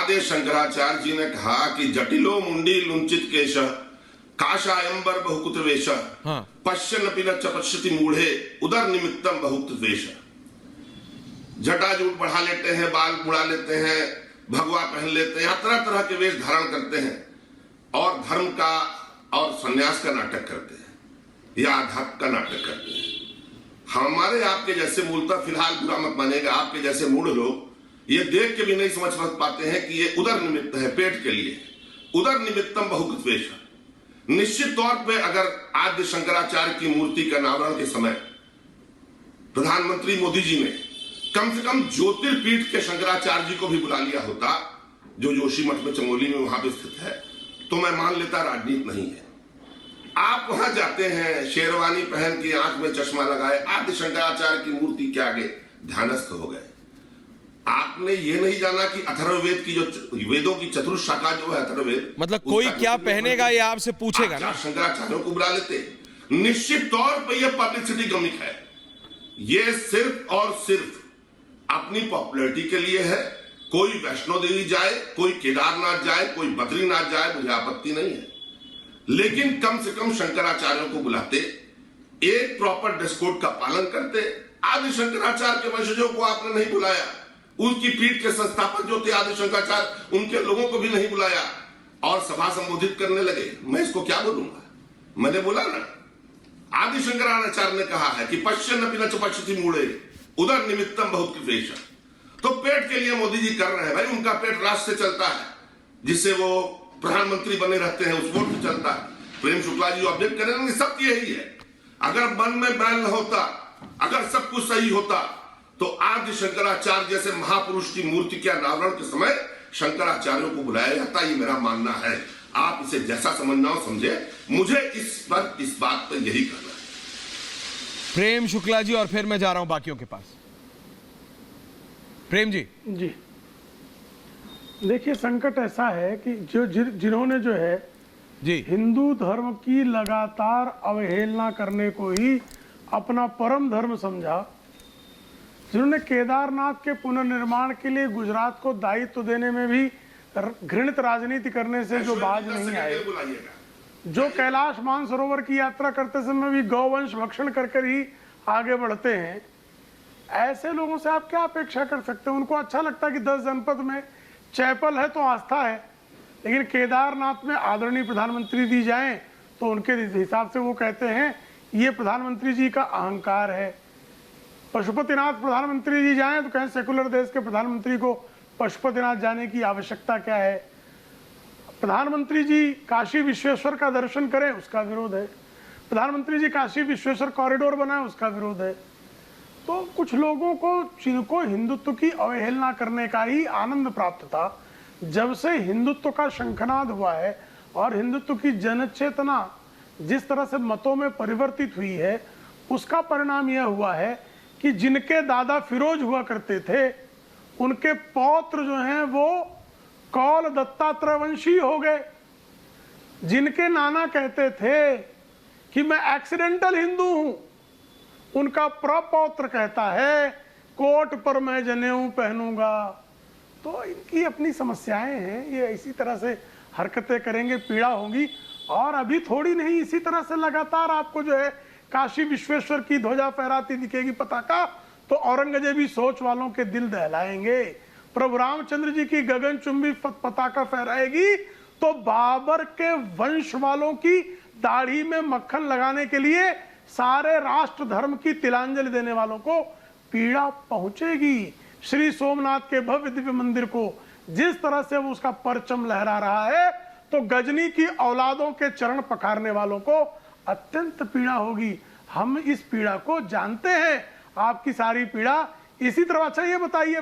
आदि शंकराचार्य जी ने कहा कि जटिलो मुंडी लुंचित केश काशायंबर बहुकुत वेश पश्यन्नपि न च पश्यति मूढ़े उदर निमित्तम बहुत द्वेष। जटाजूट बढ़ा लेते हैं, बाल बुढ़ा लेते हैं, भगवा पहन लेते हैं, तरह तरह के वेश धारण करते हैं और धर्म का और सन्यास का नाटक करते हैं या अध्यात्म का नाटक करते हैं। हमारे आपके जैसे मूलतः फिलहाल बुरा मत मानेगा, आपके जैसे मूढ़ लोग ये देख के भी नहीं समझ पाते हैं कि ये उदर निमित्त है, पेट के लिए। उदर निमित्तम बहुकुत वेश। निश्चित तौर पे अगर आद्य शंकराचार्य की मूर्ति का अनावरण के समय प्रधानमंत्री मोदी जी ने कम से कम ज्योतिर्पीठ के शंकराचार्य जी को भी बुला लिया होता, जो जोशीमठ में चमोली में वहां पे स्थित है, तो मैं मान लेता राजनीति नहीं है। आप वहां जाते हैं शेरवानी पहन के, आंख में चश्मा लगाए, आद्य शंकराचार्य की मूर्ति के आगे ध्यानस्थ हो गए। आपने ये नहीं जाना कि अथर्ववेद की जो वेदों की चतुर्थ शाखा जो है अथर्ववेद, मतलब कोई क्या पहनेगा ये आपसे पूछेगा ना। शंकराचार्यों को बुला लेते। निश्चित तौर पर यह पब्लिसिटी गमिक है, ये सिर्फ और सिर्फ अपनी पॉपुलैरिटी के लिए है। कोई वैष्णो देवी जाए, कोई केदारनाथ जाए, कोई बद्रीनाथ जाए, मुझे आपत्ति नहीं है, लेकिन कम से कम शंकराचार्यों को बुलाते, एक प्रॉपर ड्रेस कोड का पालन करते। आदि शंकराचार्य के वंशजों को आपने नहीं बुलाया, उनकी पीठ के संस्थापक जो थे आदि शंकराचार्य, उनके लोगों को भी नहीं बुलाया और सभा संबोधित करने लगे। मैं इसको क्या बोलूंगा? मैंने बोला ना, आदि शंकराचार्य ने कहा है कि पश्यन्नपि न च पश्यति मूढ़े उदर निमित्तम बहुत द्वेष। तो पेट के लिए मोदी जी कर रहे हैं भाई, उनका पेट राष्ट्र से चलता है, जिससे वो प्रधानमंत्री बने रहते हैं, उस वोट से चलता है। प्रेम शुक्ला जी ऑब्जेक्ट करेंगे, सत्य यही है। अगर मन में बैल न होता, अगर सब कुछ सही होता, तो आदि शंकराचार्य जैसे महापुरुष की मूर्ति के अनावरण के समय शंकराचार्यों को बुलाया जाता। ये मेरा मानना है, आप इसे जैसा समझना हो समझे, मुझे इस बात पर यही करना है। प्रेम शुक्ला जी, और फिर मैं जा रहा हूं बाकियों के पास। प्रेम जी। जी देखिए, संकट ऐसा है कि जिन्होंने जो है जी हिंदू धर्म की लगातार अवहेलना करने को ही अपना परम धर्म समझा, जिन्होंने केदारनाथ के पुनर्निर्माण के लिए गुजरात को दायित्व देने में भी घृणित राजनीति करने से जो बाज नहीं आए, जो कैलाश मानसरोवर की यात्रा करते समय भी गौवंश भक्षण कर ही आगे बढ़ते हैं, ऐसे लोगों से आप क्या अपेक्षा कर सकते हैं? उनको अच्छा लगता है कि 10 जनपद में चैपल है तो आस्था है, लेकिन केदारनाथ में आदरणीय प्रधानमंत्री दी जाएं तो उनके हिसाब से वो कहते हैं ये प्रधानमंत्री जी का अहंकार है। पशुपतिनाथ प्रधानमंत्री जी जाएं तो कहें सेकुलर देश के प्रधानमंत्री को पशुपतिनाथ जाने की आवश्यकता क्या है। प्रधानमंत्री जी काशी विश्वेश्वर का दर्शन करें, उसका विरोध है। प्रधानमंत्री जी काशी विश्वेश्वर कॉरिडोर बनाए, उसका विरोध है। तो कुछ लोगों को, जिनको हिंदुत्व की अवहेलना करने का ही आनंद प्राप्त था, जब से हिंदुत्व का शंखनाद हुआ है और हिंदुत्व की जनचेतना जिस तरह से मतों में परिवर्तित हुई है, उसका परिणाम यह हुआ है कि जिनके दादा फिरोज हुआ करते थे, उनके पौत्र जो हैं वो कौल दत्तात्रेय वंशी हो गए। जिनके नाना कहते थे कि मैं एक्सीडेंटल हिंदू हूं, उनका प्रपौत्र कहता है कोट पर मैं जनेऊ पहनूंगा। तो इनकी अपनी समस्याएं हैं, ये इसी तरह से हरकतें करेंगे, पीड़ा होगी। और अभी थोड़ी नहीं, इसी तरह से लगातार आपको जो है काशी विश्वेश्वर की ध्वजा फहराती दिखेगी पताका, तो औरंगजेबी सोच वालों के दिल दहलाएंगे। प्रभु रामचंद्र जी की गगनचुंबी पताका फहराएगी तो बाबर के वंश वालों की दाढ़ी में मक्खन लगाने के लिए सारे राष्ट्र धर्म की तिलांजलि देने वालों को पीड़ा पहुंचेगी। श्री सोमनाथ के भव्य दिव्य मंदिर को जिस तरह से वो उसका परचम लहरा रहा है, तो गजनी की औलादों के चरण पखारने वालों को अत्यंत पीड़ा होगी। हम इस पीड़ा को जानते हैं, आपकी सारी पीड़ा इसी तरह। अच्छा ये बताइए